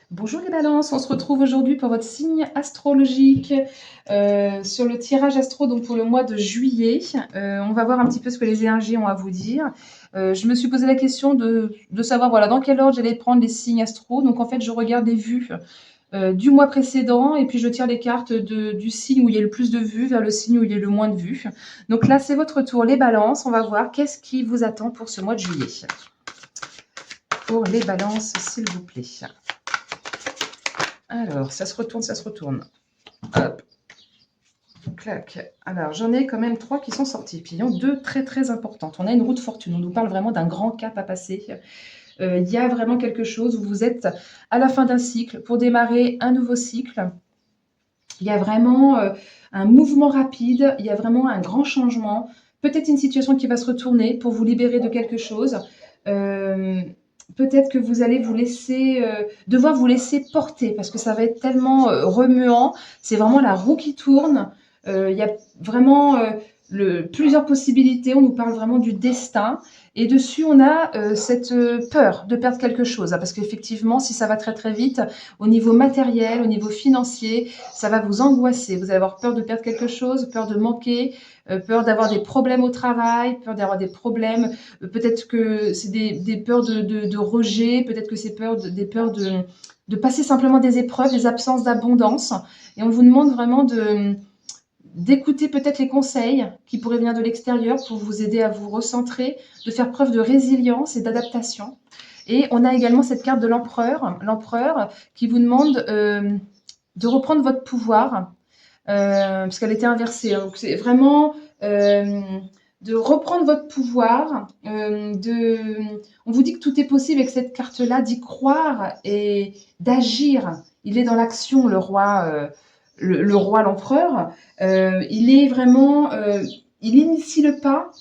Bonjour les balances, on se retrouve aujourd'hui pour votre signe astrologique sur le tirage astro donc pour le mois de juillet. On va voir un petit peu ce que les énergies ont à vous dire. Je me suis posé la question de savoir voilà, dans quel ordre j'allais prendre les signes astro. Donc en fait, je regarde les vues du mois précédent et puis je tire les cartes du signe où il y a le plus de vues vers le signe où il y a le moins de vues. Donc là, c'est votre tour, les balances. On va voir qu'est-ce qui vous attend pour ce mois de juillet. Pour les balances, s'il vous plaît. Alors, ça se retourne, ça se retourne. Hop. Clac. Alors, j'en ai quand même 3 qui sont sortis. Puis, il y en a 2 très, très importantes. On a une roue de fortune. On nous parle vraiment d'un grand cap à passer. Il y a vraiment quelque chose où vous êtes à la fin d'un cycle pour démarrer un nouveau cycle. Il y a vraiment un mouvement rapide. Il y a vraiment un grand changement. Peut-être une situation qui va se retourner pour vous libérer de quelque chose. Peut-être que vous allez vous laisser, devoir vous laisser porter parce que ça va être tellement remuant. C'est vraiment la roue qui tourne. Il y a vraiment plusieurs possibilités. On nous parle vraiment du destin. Et dessus, on a cette peur de perdre quelque chose. Parce qu'effectivement, si ça va très très vite, au niveau matériel, au niveau financier, ça va vous angoisser. Vous allez avoir peur de perdre quelque chose, peur de manquer, peur d'avoir des problèmes au travail, peur d'avoir des problèmes. Peut-être que c'est des peurs de rejet, peut-être que c'est des peurs de passer simplement des épreuves, des absences d'abondance. Et on vous demande vraiment d'écouter peut-être les conseils qui pourraient venir de l'extérieur pour vous aider à vous recentrer, de faire preuve de résilience et d'adaptation. Et on a également cette carte de l'empereur qui vous demande de reprendre votre pouvoir, parce qu'elle était inversée. Hein. Donc c'est vraiment de reprendre votre pouvoir. On vous dit que tout est possible avec cette carte-là, d'y croire et d'agir. Il est dans l'action, le roi, le roi, l'empereur. Il est vraiment, il initie le pas.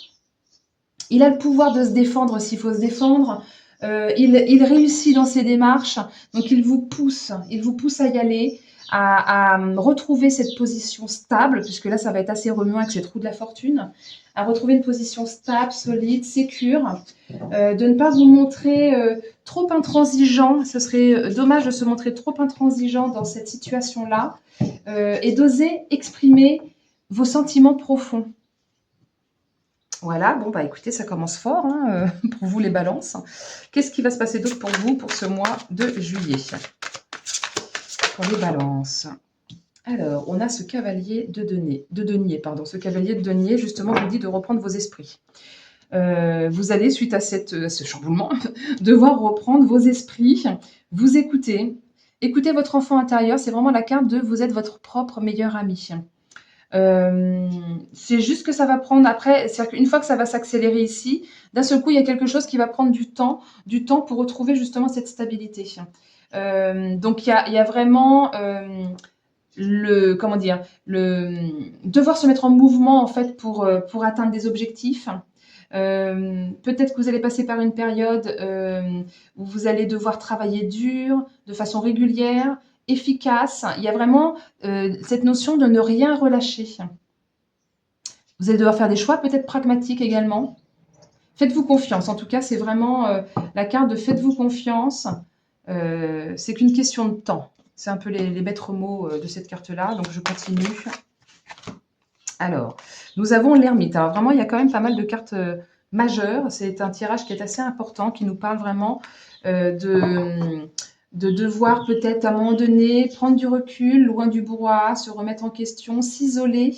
Il a le pouvoir de se défendre s'il faut se défendre. Il réussit dans ses démarches, donc il vous pousse à y aller, à retrouver cette position stable, puisque là ça va être assez remuant avec cette roue de la fortune, à retrouver une position stable, solide, sécure, de ne pas vous montrer trop intransigeant. Ce serait dommage de se montrer trop intransigeant dans cette situation-là, et d'oser exprimer vos sentiments profonds. Voilà, bon bah écoutez, ça commence fort hein, pour vous les balances. Qu'est-ce qui va se passer d'autre pour vous pour ce mois de juillet? Pour les balances. Alors, on a ce cavalier de denier, ce cavalier de denier, justement, vous dit de reprendre vos esprits. Vous allez, suite à ce chamboulement, devoir reprendre vos esprits, vous écouter. Écoutez votre enfant intérieur, c'est vraiment la carte de vous êtes votre propre meilleur ami. C'est juste que ça va prendre après, c'est-à-dire qu'une fois que ça va s'accélérer ici, d'un seul coup, il y a quelque chose qui va prendre du temps pour retrouver justement cette stabilité. Donc il y a vraiment comment dire, devoir se mettre en mouvement en fait pour atteindre des objectifs. Peut-être que vous allez passer par une période où vous allez devoir travailler dur, de façon régulière, efficace. Il y a vraiment cette notion de ne rien relâcher. Vous allez devoir faire des choix peut-être pragmatiques également. Faites-vous confiance. En tout cas, c'est vraiment la carte de faites-vous confiance. C'est qu'une question de temps. C'est un peu les maîtres mots de cette carte-là. Donc, je continue. Alors, nous avons l'ermite. Alors, vraiment, il y a quand même pas mal de cartes majeures. C'est un tirage qui est assez important, qui nous parle vraiment de devoir peut-être à un moment donné prendre du recul, loin du brouhaha, se remettre en question, s'isoler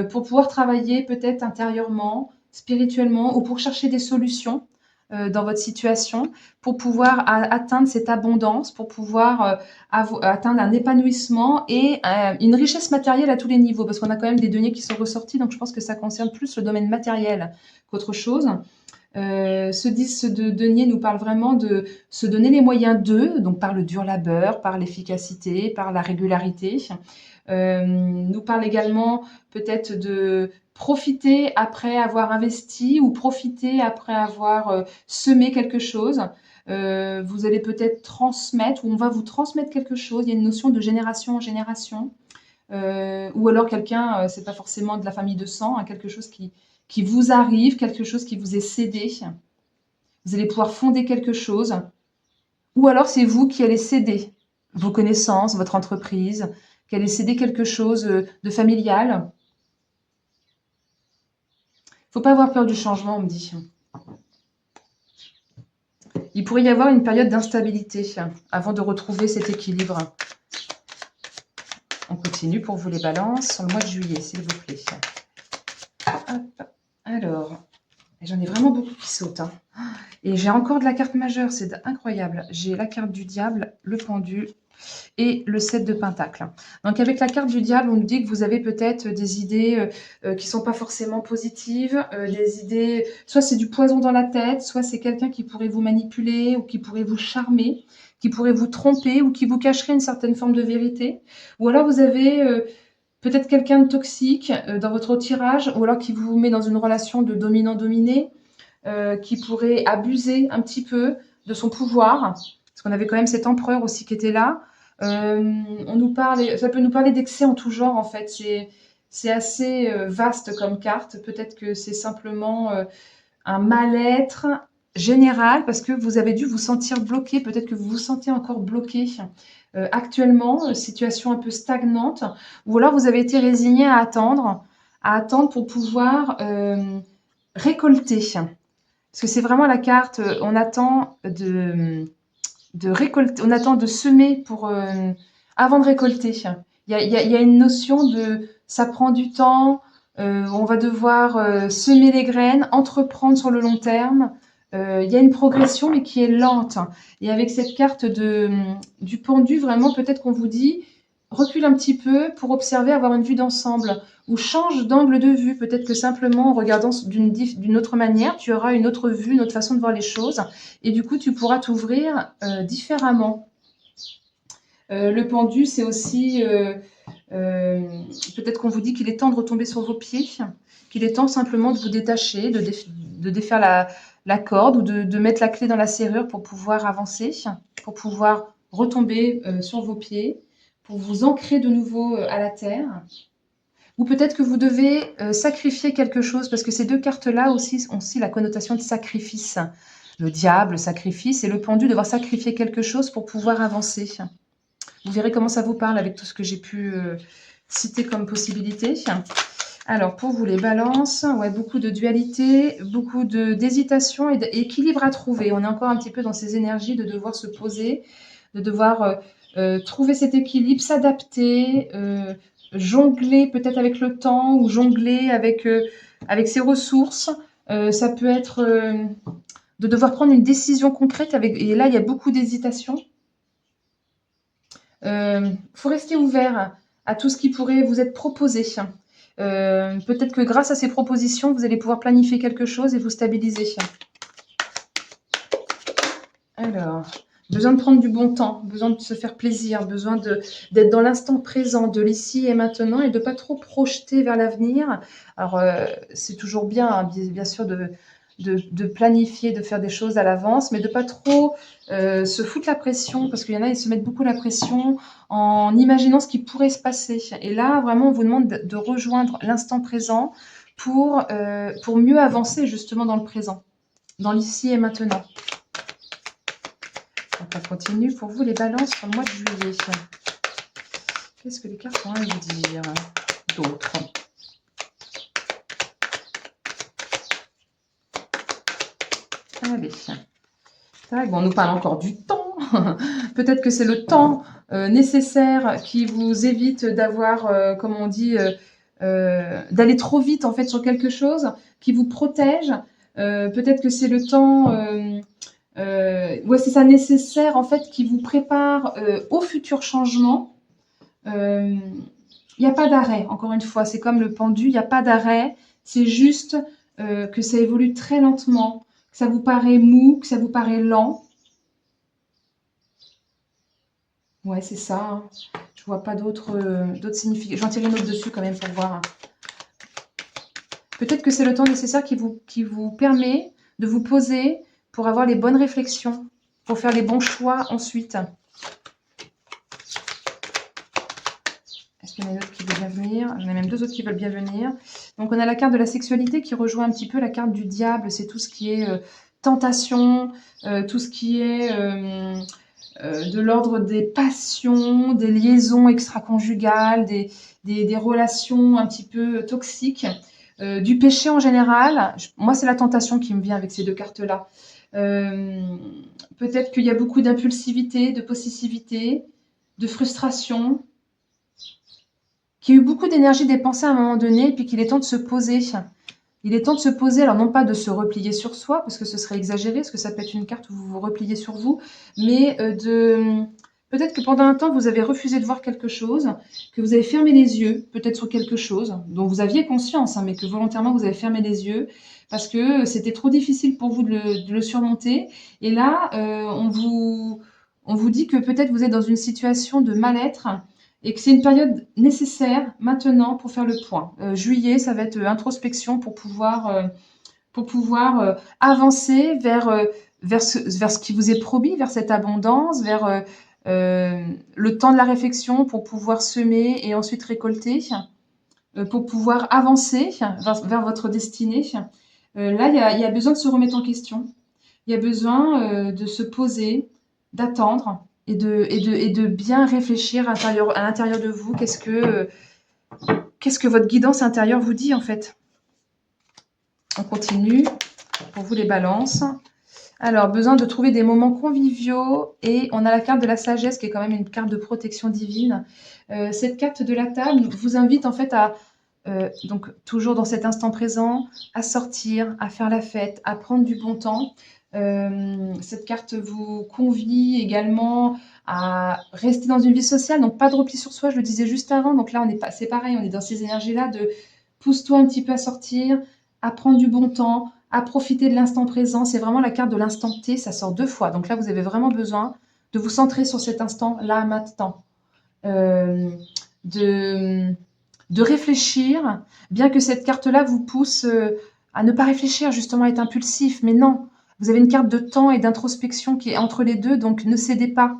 pour pouvoir travailler peut-être intérieurement, spirituellement ou pour chercher des solutions dans votre situation, pour pouvoir atteindre cette abondance, pour pouvoir atteindre un épanouissement et une richesse matérielle à tous les niveaux, parce qu'on a quand même des deniers qui sont ressortis, donc je pense que ça concerne plus le domaine matériel qu'autre chose. Ce 10 de denier nous parle vraiment de se donner les moyens donc par le dur labeur, par l'efficacité, par la régularité. Nous parle également peut-être de profiter après avoir investi ou profiter après avoir semé quelque chose. Vous allez peut-être transmettre ou on va vous transmettre quelque chose. Il y a une notion de génération en génération. Ou alors quelqu'un, c'est pas forcément de la famille de sang, hein, quelque chose qui vous arrive, quelque chose qui vous est cédé. Vous allez pouvoir fonder quelque chose. Ou alors c'est vous qui allez céder vos connaissances, votre entreprise, qu'elle ait cédé quelque chose de familial. Faut pas avoir peur du changement, on me dit. Il pourrait y avoir une période d'instabilité avant de retrouver cet équilibre. On continue pour vous les balances sur le mois de juillet, s'il vous plaît. Hop. Alors, j'en ai vraiment beaucoup qui sautent. Hein. Et j'ai encore de la carte majeure, c'est incroyable. J'ai la carte du diable, le pendu et le 7 de pentacle. Donc avec la carte du diable, on nous dit que vous avez peut-être des idées qui ne sont pas forcément positives, des idées, soit c'est du poison dans la tête, soit c'est quelqu'un qui pourrait vous manipuler ou qui pourrait vous charmer, qui pourrait vous tromper ou qui vous cacherait une certaine forme de vérité. Ou alors vous avez peut-être quelqu'un de toxique dans votre tirage, ou alors qui vous met dans une relation de dominant-dominé, qui pourrait abuser un petit peu de son pouvoir, parce qu'on avait quand même cet empereur aussi qui était là. On nous parle, ça peut nous parler d'excès en tout genre en fait. C'est assez vaste comme carte. Peut-être que c'est simplement un mal-être général parce que vous avez dû vous sentir bloqué. Peut-être que vous vous sentez encore bloqué actuellement, situation un peu stagnante, ou alors vous avez été résigné à attendre pour pouvoir récolter. Parce que c'est vraiment la carte, on attend de récolter, on attend de semer pour avant de récolter. Il y a une notion de ça prend du temps, on va devoir semer les graines, entreprendre sur le long terme. Il y a une progression mais qui est lente. Et avec cette carte du pendu, vraiment peut-être qu'on vous dit recule un petit peu pour observer, avoir une vue d'ensemble ou change d'angle de vue. Peut-être que simplement en regardant d'une autre manière, tu auras une autre vue, une autre façon de voir les choses et du coup, tu pourras t'ouvrir différemment. Le pendu, c'est aussi peut-être qu'on vous dit qu'il est temps de retomber sur vos pieds, qu'il est temps simplement de vous détacher, de défaire la corde ou de mettre la clé dans la serrure pour pouvoir avancer, pour pouvoir retomber sur vos pieds, pour vous ancrer de nouveau à la terre. Ou peut-être que vous devez sacrifier quelque chose, parce que ces deux cartes-là aussi ont aussi la connotation de sacrifice. Le diable, le sacrifice, et le pendu, devoir sacrifier quelque chose pour pouvoir avancer. Vous verrez comment ça vous parle avec tout ce que j'ai pu citer comme possibilité. Alors, pour vous, les balances, ouais, beaucoup de dualité, beaucoup d'hésitation et d'équilibre à trouver. On est encore un petit peu dans ces énergies de devoir se poser, de devoir trouver cet équilibre, s'adapter, jongler peut-être avec le temps ou jongler avec ses ressources. Ça peut être de devoir prendre une décision concrète et là il y a beaucoup d'hésitation. Faut rester ouvert à tout ce qui pourrait vous être proposé. Peut-être que grâce à ces propositions, vous allez pouvoir planifier quelque chose et vous stabiliser. Alors, besoin de prendre du bon temps, besoin de se faire plaisir, besoin d'être dans l'instant présent, de l'ici et maintenant et de pas trop projeter vers l'avenir. Alors, c'est toujours bien, hein, bien sûr, de planifier, de faire des choses à l'avance, mais de pas trop se foutre la pression, parce qu'il y en a, ils se mettent beaucoup la pression en imaginant ce qui pourrait se passer. Et là, vraiment, on vous demande de rejoindre l'instant présent pour mieux avancer justement dans le présent, dans l'ici et maintenant. Donc, on continue pour vous les balances pour le mois de juillet. Qu'est-ce que les cartes ont à vous dire d'autres? Allez. Tac, bon, on nous parle encore du temps. Peut-être que c'est le temps nécessaire qui vous évite d'avoir, comme on dit, d'aller trop vite en fait sur quelque chose, qui vous protège. Peut-être que c'est le temps, ouais, c'est ça nécessaire en fait qui vous prépare au futur changement. Il n'y a pas d'arrêt. Encore une fois, c'est comme le pendu, il n'y a pas d'arrêt. C'est juste que ça évolue très lentement, que ça vous paraît mou, que ça vous paraît lent. Ouais, c'est ça. Hein. Je vois pas d'autres significats. J'en tire une autre dessus quand même pour voir. Peut-être que c'est le temps nécessaire qui vous permet de vous poser pour avoir les bonnes réflexions, pour faire les bons choix ensuite. Est-ce qu'il y en a une autre qui veut bien venir? J'en ai même deux autres qui veulent bien venir. Donc, on a la carte de la sexualité qui rejoint un petit peu la carte du diable. C'est tout ce qui est tentation, tout ce qui est de l'ordre des passions, des liaisons extra-conjugales, des relations un petit peu toxiques, du péché en général. Moi, c'est la tentation qui me vient avec ces deux cartes-là. Euh, Peut-être qu'il y a beaucoup d'impulsivité, de possessivité, de frustration, qu'il y a eu beaucoup d'énergie dépensée à un moment donné, et puis qu'il est temps de se poser. Il est temps de se poser, alors non pas de se replier sur soi, parce que ce serait exagéré, parce que ça peut être une carte où vous vous repliez sur vous, mais peut-être que pendant un temps, vous avez refusé de voir quelque chose, que vous avez fermé les yeux, peut-être sur quelque chose, dont vous aviez conscience, hein, mais que volontairement, vous avez fermé les yeux, parce que c'était trop difficile pour vous de le surmonter. Et là, on vous dit que peut-être vous êtes dans une situation de mal-être, et que c'est une période nécessaire maintenant pour faire le point. Juillet, ça va être introspection pour pouvoir avancer vers ce qui vous est promis, vers cette abondance, vers le temps de la réflexion pour pouvoir semer et ensuite récolter, pour pouvoir avancer vers votre destinée. Là, il y a besoin de se remettre en question. Il y a besoin de se poser, d'attendre et de bien réfléchir à l'intérieur de vous. Qu'est-ce que votre guidance intérieure vous dit en fait? On continue pour vous les balances. Alors, besoin de trouver des moments conviviaux et on a la carte de la sagesse qui est quand même une carte de protection divine. Cette carte de la table vous invite en fait à, donc toujours dans cet instant présent, à sortir, à faire la fête, à prendre du bon temps. Cette carte vous convie également à rester dans une vie sociale, donc pas de repli sur soi, je le disais juste avant. Donc là, c'est pareil, on est dans ces énergies-là de pousse-toi un petit peu à sortir, à prendre du bon temps, à profiter de l'instant présent. C'est vraiment la carte de l'instant T, ça sort deux fois. Donc là, vous avez vraiment besoin de vous centrer sur cet instant, là, maintenant. Euh, de, de réfléchir, bien que cette carte-là vous pousse à ne pas réfléchir, justement, à être impulsif. Mais non, vous avez une carte de temps et d'introspection qui est entre les deux, donc ne cédez pas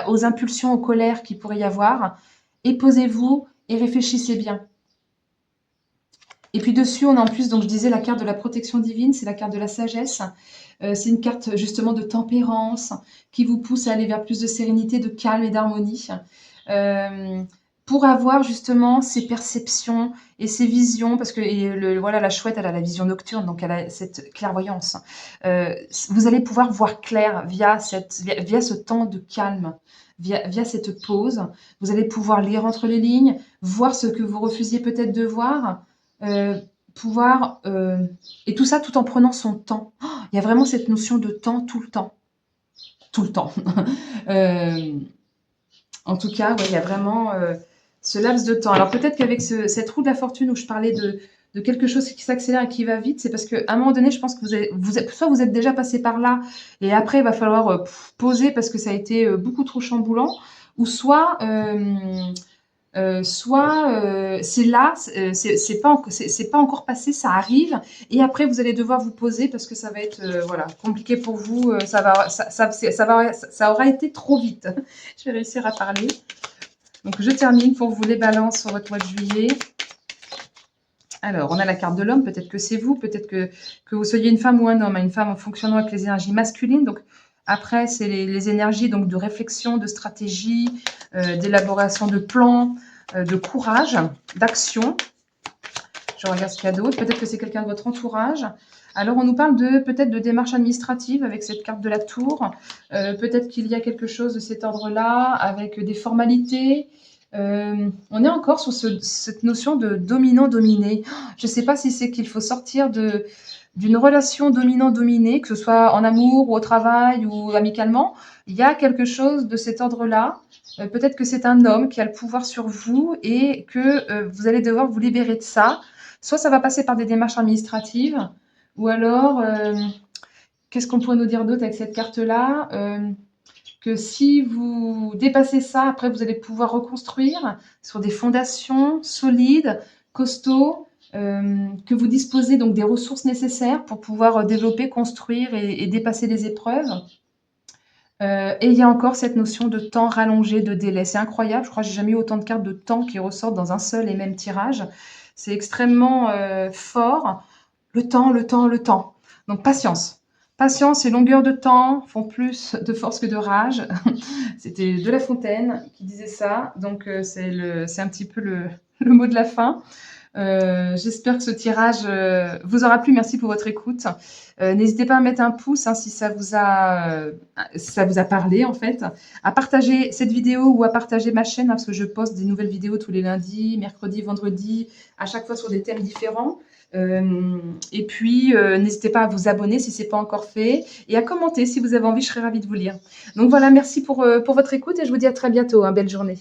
aux impulsions, aux colères qu'il pourrait y avoir, et posez-vous et réfléchissez bien. Et puis dessus, on a en plus, donc je disais, la carte de la protection divine, c'est la carte de la sagesse. C'est une carte justement de tempérance qui vous pousse à aller vers plus de sérénité, de calme et d'harmonie. Euh, pour avoir justement ces perceptions et ces visions, parce que voilà, la chouette, elle a la vision nocturne, donc elle a cette clairvoyance. Vous allez pouvoir voir clair via ce temps de calme, via cette pause. Vous allez pouvoir lire entre les lignes, voir ce que vous refusiez peut-être de voir, euh, pouvoir et tout ça tout en prenant son temps. Oh, il y a vraiment cette notion de temps tout le temps, tout le temps. euh, En tout cas, ouais, il y a vraiment ce laps de temps. Alors peut-être qu'avec cette roue de la fortune où je parlais de quelque chose qui s'accélère et qui va vite, c'est parce qu'à un moment donné, je pense que soit vous êtes déjà passé par là et après il va falloir poser parce que ça a été beaucoup trop chamboulant, ou soit c'est là, c'est pas encore passé, ça arrive, et après vous allez devoir vous poser parce que ça va être voilà compliqué pour vous, ça aura été trop vite. Je vais réussir à parler. Donc je termine pour vous les balances sur votre mois de juillet. Alors, on a la carte de l'homme, peut-être que c'est vous, peut-être que vous soyez une femme ou un homme, une femme en fonctionnant avec les énergies masculines. Donc après, c'est les énergies donc de réflexion, de stratégie, d'élaboration de plans, de courage, d'action. Je regarde ce qu'il y a d'autre. Peut-être que c'est quelqu'un de votre entourage. Alors, on nous parle peut-être de démarches administratives avec cette carte de la tour. Peut-être qu'il y a quelque chose de cet ordre-là, avec des formalités. On est encore sur cette notion de dominant-dominé. Je ne sais pas si c'est qu'il faut sortir d'une relation dominant-dominé, que ce soit en amour ou au travail ou amicalement. Il y a quelque chose de cet ordre-là. Peut-être que c'est un homme qui a le pouvoir sur vous et que vous allez devoir vous libérer de ça. Soit ça va passer par des démarches administratives, ou alors, qu'est-ce qu'on pourrait nous dire d'autre avec cette carte-là? Que si vous dépassez ça, après, vous allez pouvoir reconstruire sur des fondations solides, costauds, que vous disposez donc des ressources nécessaires pour pouvoir développer, construire et dépasser les épreuves. Et il y a encore cette notion de temps rallongé, de délai. C'est incroyable, je crois que j'ai jamais eu autant de cartes de temps qui ressortent dans un seul et même tirage. C'est extrêmement fort. Le temps, le temps, le temps. Donc patience. patience et longueur de temps font plus de force que de rage. C'était de La Fontaine qui disait ça, donc c'est un petit peu le mot de la fin. J'espère que ce tirage vous aura plu. Merci pour votre écoute. N'hésitez pas à mettre un pouce hein, si ça vous a parlé en fait, à partager cette vidéo ou à partager ma chaîne hein, parce que je poste des nouvelles vidéos tous les lundis, mercredis, vendredis, à chaque fois sur des thèmes différents. Et puis, n'hésitez pas à vous abonner si ce n'est pas encore fait et à commenter si vous avez envie, je serai ravie de vous lire. Donc voilà, merci pour votre écoute et je vous dis à très bientôt. Hein, belle journée.